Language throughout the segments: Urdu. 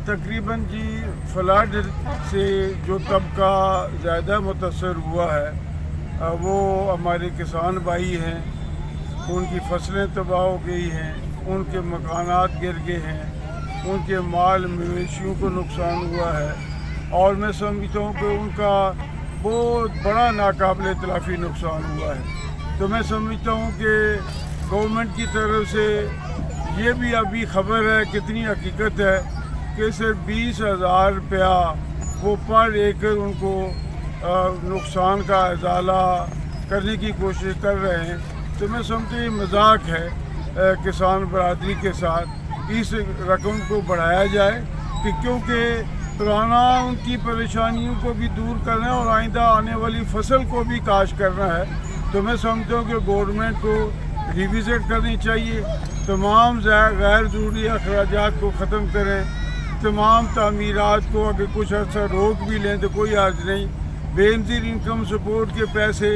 تقریباً جی فلڈ سے جو طبقہ زیادہ متاثر ہوا ہے وہ ہمارے کسان بھائی ہیں. ان کی فصلیں تباہ ہو گئی ہیں، ان کے مکانات گر گئے ہیں، ان کے مال مویشیوں کو نقصان ہوا ہے، اور میں سمجھتا ہوں کہ ان کا بہت بڑا ناقابل تلافی نقصان ہوا ہے. تو میں سمجھتا ہوں کہ گورنمنٹ کی طرف سے یہ بھی ابھی خبر ہے، کتنی حقیقت ہے کہ صرف 20,000 روپیہ وہ پر ایکڑ ان کو نقصان کا ازالہ کرنے کی کوشش کر رہے ہیں. تو میں سمجھتا ہوں یہ مذاق ہے کسان برادری کے ساتھ. اس رقم کو بڑھایا جائے کہ کیونکہ پرانا ان کی پریشانیوں کو بھی دور کرنا ہے اور آئندہ آنے والی فصل کو بھی کاشت کرنا ہے. تو میں سمجھتا ہوں کہ گورنمنٹ کو ریوزٹ کرنی چاہیے، تمام غیر ضروری اخراجات کو ختم کریں، تمام تعمیرات کو اگر کچھ عرصہ روک بھی لیں تو کوئی حرج نہیں. بے نظیر انکم سپورٹ کے پیسے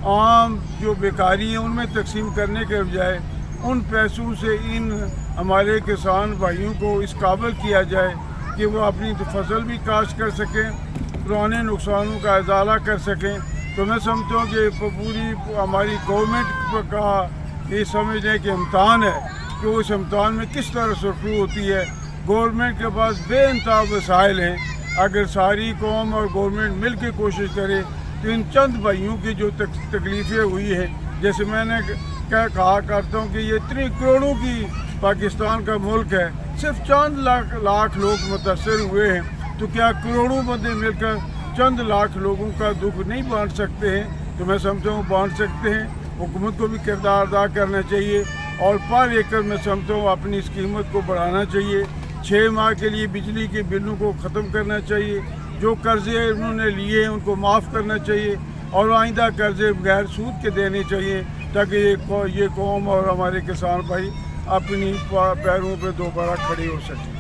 عام جو بیکاری ہیں ان میں تقسیم کرنے کے بجائے ان پیسوں سے ان ہمارے کسان بھائیوں کو اس قابل کیا جائے کہ وہ اپنی فصل بھی کاشت کر سکیں، پرانے نقصانوں کا ازالہ کر سکیں. تو میں سمجھتا ہوں کہ پوری ہماری گورنمنٹ کا یہ سمجھنے کے امتحان ہے کہ وہ اس امتحان میں کس طرح سرخرو ہوتی ہے. گورنمنٹ کے پاس بے انتہا وسائل ہیں، اگر ساری قوم اور گورنمنٹ مل کے کوشش کرے تو ان چند بھائیوں کی جو تکلیفیں ہوئی ہیں، جیسے میں نے کہا کرتا ہوں کہ یہ اتنی کروڑوں کی پاکستان کا ملک ہے، صرف چند لاکھ لوگ متاثر ہوئے ہیں، تو کیا کروڑوں بندے مل کر چند لاکھ لوگوں کا دکھ نہیں بانٹ سکتے ہیں؟ تو میں سمجھتا ہوں بانٹ سکتے ہیں. حکومت کو بھی کردار ادا کرنا چاہیے اور پر ایکڑ میں سمجھتا ہوں اپنی اس قیمت کو بڑھانا چاہیے. 6 ماہ کے لیے بجلی کے بلوں کو ختم کرنا چاہیے، جو قرضے انہوں نے لیے ہیں ان کو معاف کرنا چاہیے، اور آئندہ قرضے بغیر سود کے دینے چاہیے تاکہ یہ قوم اور ہمارے کسان بھائی اپنی پیروں پہ دوبارہ کھڑے ہو سکیں.